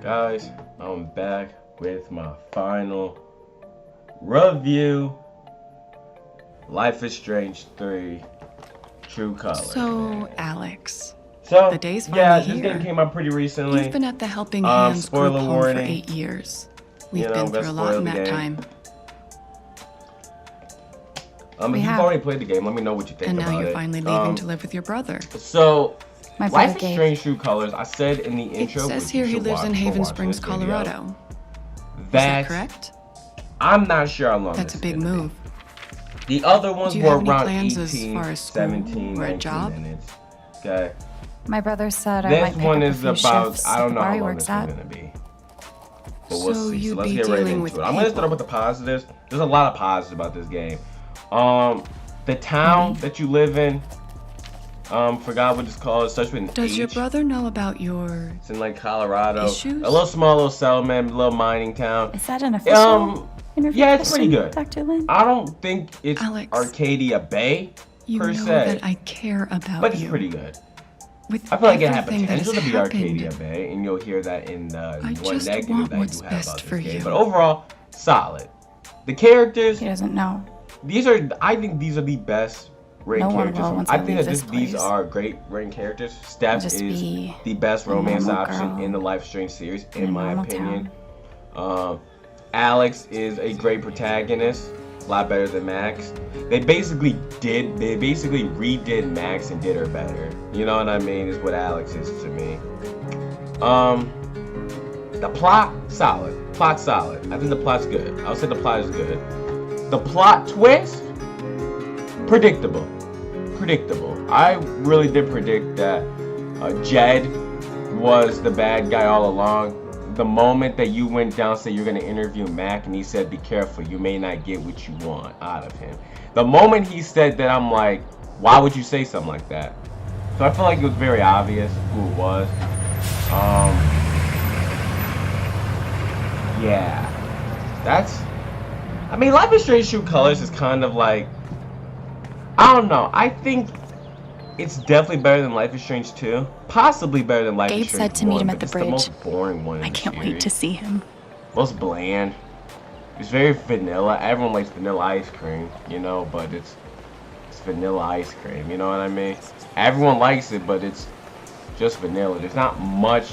Guys, I'm back with my final review. Life is Strange 3 True Colors. So, Alex, So, the day's yeah, finally this game here. came out pretty recently. You've been at the Helping Hands group spoiler home warning. for 8 years. We've You know, been through gonna a lot spoil in the that game. time. If you've already played the game, let me know what you think And about it. now you're finally leaving to live with your brother. So, My Life brother is Gabe. Strange True Colors, I said in the It intro, says which here you he should lives in watch Haven before watching Springs, this video, Colorado. Is that that correct? I'm not sure how long That's this a big is gonna be. move. The other ones Do you were have any around plans as 18, far as school 17, or a 19 job? minutes. Okay. My brother said I This might pick one up a is few about, shifts I at don't the know bar how he long works this at. one's going to be. But we'll So see. So you'd let's be get right dealing into with it. I'm going to start off people. with the positives. There's a lot of positives about this game. The town that you live in, forgot what it's called. It starts with an Does H. your brother know about your... It's in like Colorado. Issues? A little small little settlement, little mining town. Is that an official interview Yeah, it's pretty question, good. Dr. Lin? I don't think it's Alex, Arcadia Bay You per know se, that I care about but it's you. pretty good. With I feel like it has everything that potential has to be happened. Arcadia Bay, and you'll hear that in the I one just negative want that I what's do have best about for this game. you. But overall, solid. The characters, He doesn't know. I think these are the best written No one characters. will once I I think leave that this these place. are great written characters. Steph just is be the best a romance normal option girl in the Life is Strange series, in in a my normal opinion. town. Alex is a great protagonist, a lot better than Max. They basically redid Max and did her better. You know what I mean? Is what Alex is to me. The plot, solid. Plot solid. I think the plot's good. I would say the plot is good. The plot twist, predictable. Predictable. I really did predict that Jed was the bad guy all along. The moment that you went down, said you're gonna interview Mac, and he said, "Be careful, you may not get what you want out of him." The moment he said that, I'm like, why would you say something like that? So I feel like it was very obvious who it was. Yeah, I mean, Life is Strange True Colors is kind of like, I don't know. I think it's definitely better than Life is Strange 2. Possibly better than Life Gabe is Strange said to meet 1, him but at the it's bridge. the most boring one in I the can't wait to series. see him. Most bland. It's very vanilla. Everyone likes vanilla ice cream, you know, but it's vanilla ice cream, you know what I mean? Everyone likes it, but it's just vanilla. There's not much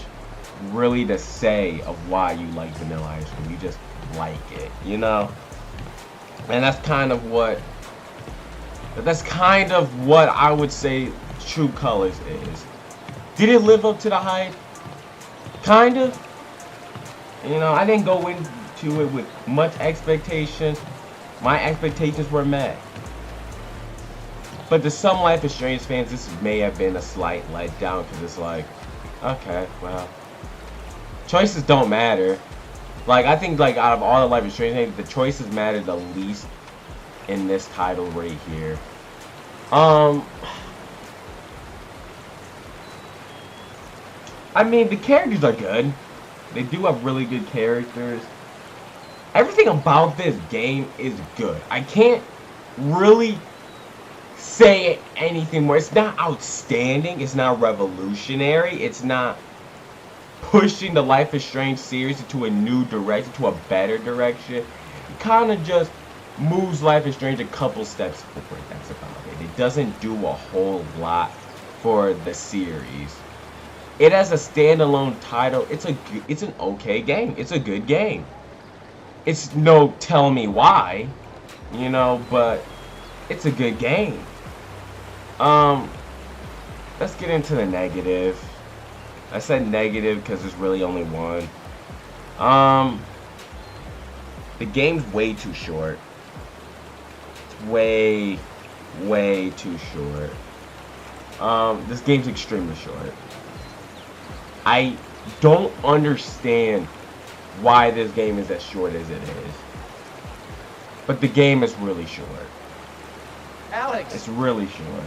really to say of why you like vanilla ice cream. You just like it, you know? And that's kind of what I would say True Colors is. Did it live up to the hype? Kind of. You know, I didn't go into it with much expectations. My expectations were met. But to some Life is Strange fans, this may have been a slight letdown, because it's like, okay, well, choices don't matter. Like, I think, like, out of all the Life is Strange games, the choices matter the least in this title right here. I mean, the characters are good. They do have really good characters. Everything about this game is good. I can't really say anything more. It's not outstanding. It's not revolutionary. It's not pushing the Life is Strange series into a new direction, to a better direction. It kind of just moves Life is Strange a couple steps forward. That's about it. It doesn't do a whole lot for the series. It has a standalone title. It's an okay game. It's a good game. It's no tell me why, you know, but it's a good game. Let's get into the negative. I said negative because there's really only one. The game's way too short. It's way too short. This game's extremely short. I don't understand why this game is as short as it is. But the game is really short. Alex! It's really short.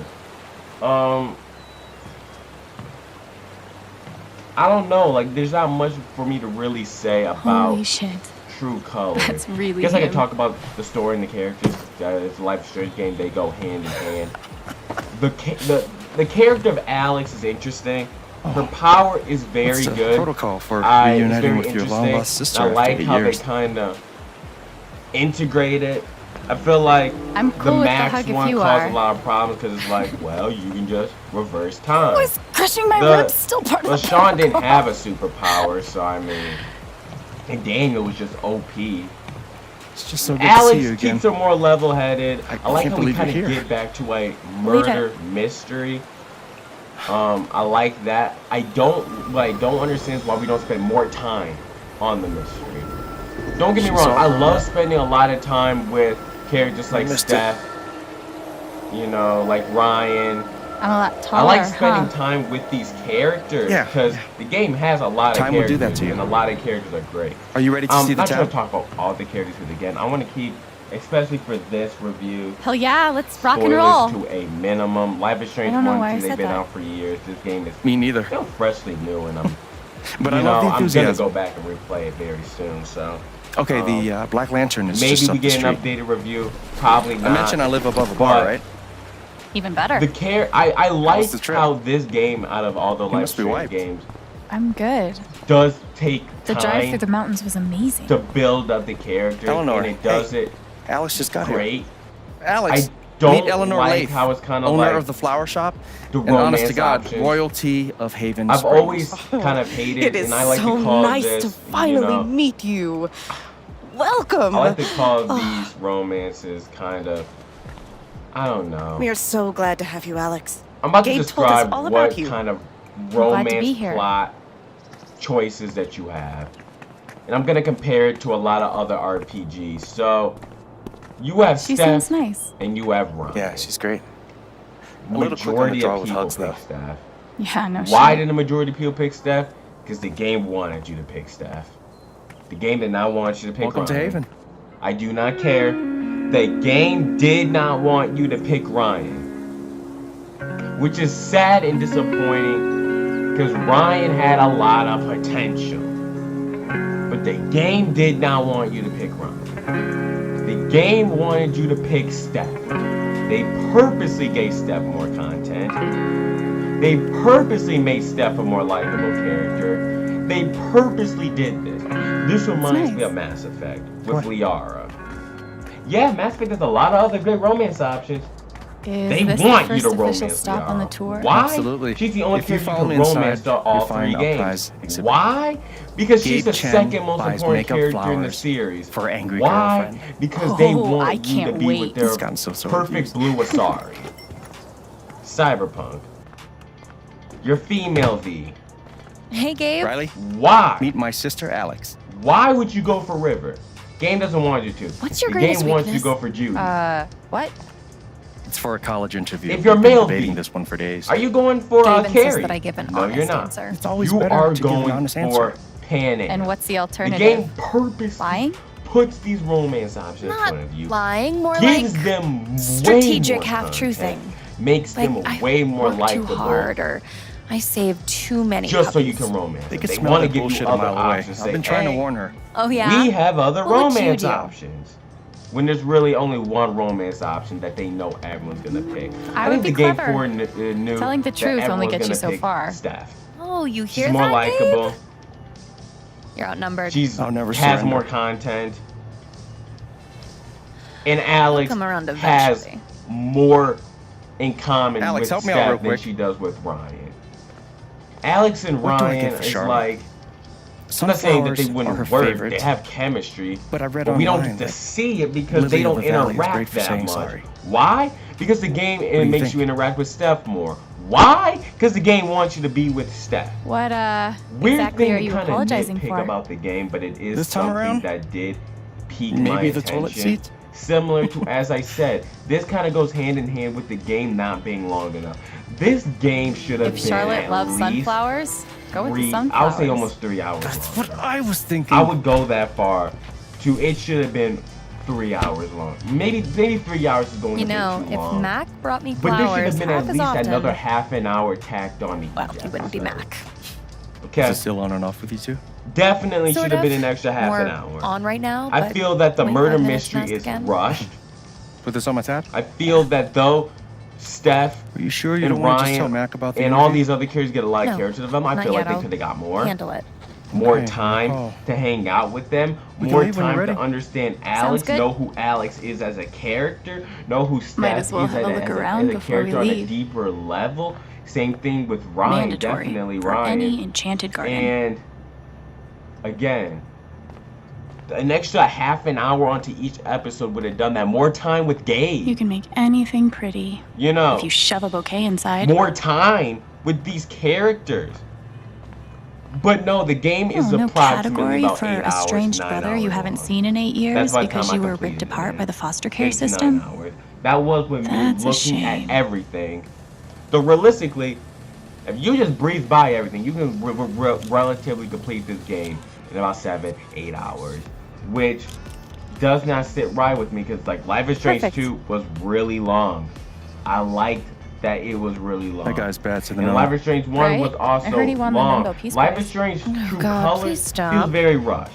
I don't know, like, there's not much for me to really say about Holy shit. True Colors. That's really I guess I him. could talk about the story and the characters. It's a Life is Strange game, they go hand in hand. The character of Alex is interesting. Her power is very What's the good. protocol for It's reuniting very with your long lost interesting. sister I like after 8 how years? they kind of integrate it. I feel like I'm the cool with the Max hug if one you caused are. a lot of problems because it's like, well, you can just reverse time. Was crushing my The- ribs still part of Well, the Sean didn't protocol? have a superpower, so I mean, and Daniel was just OP. It's just so good to Alex see you again. keeps her more level-headed. I I like can't how we believe you're kind of here. get back to a Believe it. murder mystery. I like that. I don't understand why we don't spend more time on the mystery. Don't get me She's wrong. all I right. love spending a lot of time with characters like missed it. Steph. You know, like Ryan. I'm a lot I taller, like spending huh? time with these characters Yeah, because the game has a lot of Time will do characters that to you. and a lot of characters are great. Are you ready to see the not trying town? to talk about all the characters again. I want to keep, especially for this review, Hell yeah, let's rock and spoilers roll. to a minimum. Life is Strange I don't know 1 why I and 2, they've said been that. out for years. This game is Me neither. still freshly new, and I'm, But you I know, love the I'm gonna enthusiasm. go back and replay it very soon. So Okay, the Black Lantern is maybe just we up the get an street. updated review. Probably not. I mentioned I live above a bar, but- right? Even better. I like the trip? how this game, out of all the Life must be Strange wiped. games, I'm good. does take The drive through time the mountains was amazing. to build up the character, Eleanor, and it does it Alex just got great. here. Alex, I don't meet Eleanor like Leith, how it's kind of owner like of the flower shop, the and honest romance to God, options. royalty of Haven I've Springs. always kind of hated, It is and I like so to call nice this, to finally you know, meet you. Welcome. I like to call these romances kind of, I don't know. We are so glad to have you, Alex. I'm about to Gabe told us describe all about what you. kind of glad to be romance here. plot choices that you have. And I'm going to compare it to a lot of other RPGs. So, you have She Steph seems nice. and you have Ryan. Yeah, she's great. A little quick on the Majority draw of with people hugs, pick though. Steph. Yeah, no Why shit. did the majority of people pick Steph? Because the game wanted you to pick Steph. The game did not want you to pick Welcome to Ryan. Haven. I do not care. The game did not want you to pick Ryan. Which is sad and disappointing because Ryan had a lot of potential. But the game did not want you to pick Ryan. The game wanted you to pick Steph. They purposely gave Steph more content. They purposely made Steph a more likable character. They purposely did this. This reminds me nice. of Mass Effect with Liara. Yeah, Mass Effect has a lot of other good romance options. Is They this want the you first to official romance stop on the Liara. tour? Why? Absolutely. She's the only If you character follow you me can romance inside, all you'll 3 find a games. prize exhibit. Why? Because she's Gabe the Chen second most buys important makeup character in the flowers series. for angry Why? girlfriend. Because they Oh, want I you to can't be with wait. their It's gotten so perfect reviews. blue Asari. Cyberpunk. Your female V. Hey, Gabe. Riley, Why? meet my sister Alex. Why would you go for River? Game doesn't want you to. What's your the greatest game wants you weakness? to go for Judy. What? It's for a college interview. If you're We've been male debating V, this one for days. Are you going for Gabe insists Carrie? that I give an No, honest you're not. answer. It's always You better are to give an going honest for answer. Pan Am. And what's the The alternative? game purposely Lying? puts these romance options in Not front of you. lying, more Gives like them strategic way more half-truthing. content, makes like them I way more work too likable. hard or I save too many Just so you puppies. can romance. They it. could They smell want to that give you bullshit a other mile away. options. I've Say, been trying to "Hey, warn her. Oh, yeah? we have other What would you romance do? options. When there's really only one romance option that they know everyone's gonna pick. I think would be the game clever. 4 knew Telling the that truth only everyone's gets you gonna so pick far. Steph. Oh, you hear She's more that, likable. Gabe? You're outnumbered. She's I'll never has surrender. more content. And Alex come around has eventually. more in common Alex, with help me out real Steph than quick. she does with Ryan. Alex and What do I Ryan get for is Charlotte? like, I'm not saying that they Sunflowers are wouldn't her work. favorite. They have chemistry, But I read but we don't online get to that see it because Lily they of don't the Valley is great interact for that saying much. sorry. Why? Because the game do you makes think? you interact with Steph more. Why? Because the game wants you to be with Steph. What, Weird exactly thing are to you kinda apologizing nitpick for? about the game, but it is This time something around? that did pique my maybe the attention. toilet seat. Similar to, as I said, this kind of goes hand in hand with the game not being long enough. This game should have If been Charlotte at loves least sunflowers, go with the 3, sunflowers. I would say almost 3 hours That's long. what I was thinking. I would go that far to it should have been 3 hours long. Maybe 3 hours is going You a bit know, too if long. Mac brought me But there should flowers have been half at as least often, another half an hour tacked on the well, he wouldn't be Mac. Okay, Is it still on and off with you two? definitely Sort should have of. been an extra half More an hour. on right now, I but feel that the 25 murder minutes mystery mask is again. rushed. Put this on my tab? I feel that though Steph, Are you sure you and don't want to just tell Ryan, Mac about the and all interview? these other characters get a lot of No, character development. I not feel like yet. they I'll could have got more. Handle it. More Okay, time oh. to hang out with them, We can more leave when you're time to ready. understand Alex, good. know who Alex is as a character, know who Steph Might as well is have a as, look as around as a before we character on a leave. deeper level. Same thing with Ryan, Mandatory definitely for Ryan. any enchanted garden. And again, an extra half an hour onto each episode would have done that. More time with Gabe, You can make anything pretty you know, if you shove a bouquet inside. more time with these characters. But no, the game is Oh, no approximately category about for 8 a hours, estranged 9 brother hours you haven't long. seen in 8 years That's by the because time you I were completed ripped the apart game. by the foster care 8 to 9 system. hours. That was with me That's a looking at shame. everything. So realistically, if you just breeze by everything, you can relatively complete this game in about 7-8 hours, which does not sit right with me because like Life is Strange Perfect. 2 was really long. I liked that it was really long. That guy's bad to the And know. Life is Strange 1 Right? was also I heard he won the long. Nobel Peace Life Prize. is Strange Oh, True God, Colors please stop. feels very rushed.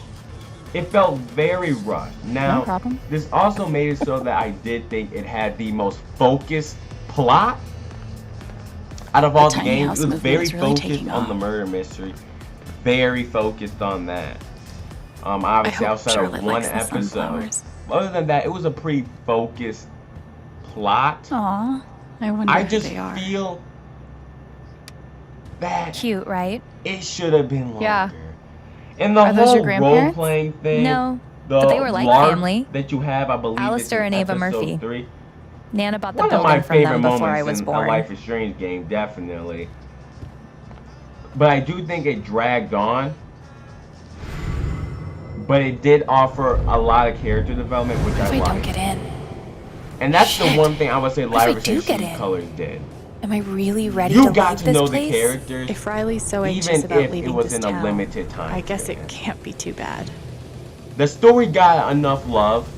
It felt very rushed. Now, No problem. this also made it so that I did think it had the most focused plot out of all the tiny games. house It was movement very is really focused taking on off. the murder mystery. Very focused on that. Obviously, I hope outside Charlotte of one likes the episode. sunflowers. Other than that, it was a pretty focused plot. Aw, I wonder I who just they are. feel that Cute, right? it should have been longer. Yeah. And the Are those your whole grandparents? role-playing thing. No, the but they were like LARP family. that you have, I believe, Alistair it's in and Ava episode Murphy. 3. Nana bought the One of my building from favorite them moments before I was in a born. Life is Strange game, definitely. But I do think it dragged on. But it did offer a lot of character development, which What if I I don't liked. get in? And that's the Shit. one thing I would say What if I Life is do Strange get True in? Colors did. Am I really ready You to got leave to this know place? the characters, If Riley's so anxious even about if it leaving was this in town, a limited time. I guess span. it can't be too bad. The story got enough love.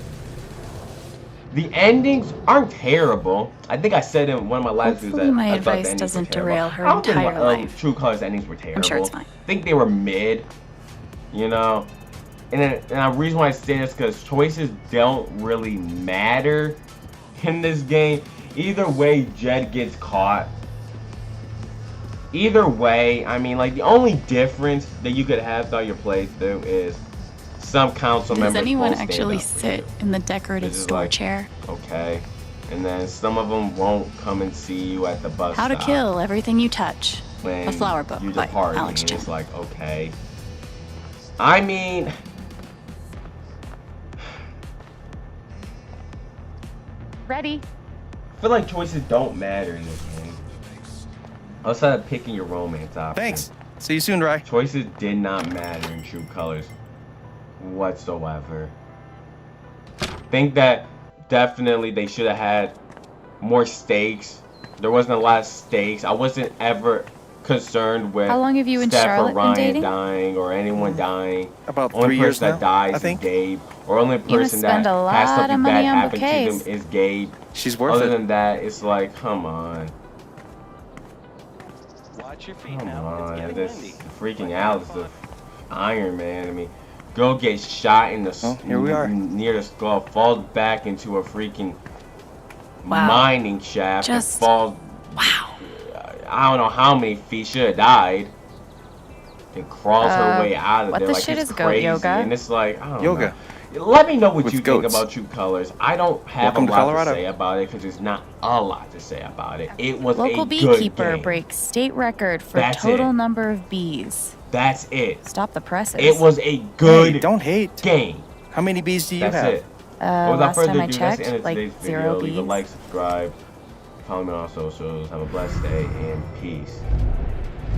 The endings aren't terrible. I think I said in one of my last videos Hopefully that my I thought the advice endings doesn't were terrible. derail her I don't think entire life. True Colors endings were terrible. I'm sure it's fine. I think they were mid. You know, and the reason why I say this because choices don't really matter in this game. Either way, Jed gets caught. Either way, I mean, like the only difference that you could have throughout your playthrough is some council Does members anyone won't stand actually up for sit you. in the decorative This is store like- chair? Okay, and then some of them won't come and see you at the bus How to stop Kill Everything You Touch. when A flower book you by depart, Alex and Chen. it's like, okay. I mean, Ready? I feel like choices don't matter in this game. Outside of picking your romance option. Thanks. See you soon, Rye. Choices did not matter in True Colors whatsoever. Think that definitely they should have had more stakes. There wasn't a lot of stakes. I wasn't ever concerned with How long have you and Steph or Charlotte been Ryan dating? dying or anyone dying. About 3 Only years person that now, dies I is think. Gabe. Or only must person that spend a has lot something of bad money on happen to bouquets. them is Gabe. She's worth Other it. than that, it's like, come on. Watch your feet Come now. on, It's this getting windy. freaking Alex, the Iron Man. I mean, go get shot in the Well, here we are. near the skull, falls back into a freaking Wow. mining shaft, and Just- falls. Wow. I don't know how many feet. Should have died. And crawls her way out of what there the like shit it's is goat crazy. yoga? And it's like, I don't Yoga. know. Let me know what With you goats. think about True Colors. I don't have Welcome a to lot Colorado. to say about it because there's not a lot to say about it. It was Local a good beekeeper game. breaks state record for That's total it. number of bees. That's it. Stop the presses. It was a good Hey, don't hate. game. How many bees do you That's have? it. Without last further time I ado, that's the checked, end of like today's 0 video. Leave a bees. like, subscribe, follow me on all socials. Have a blessed day and peace.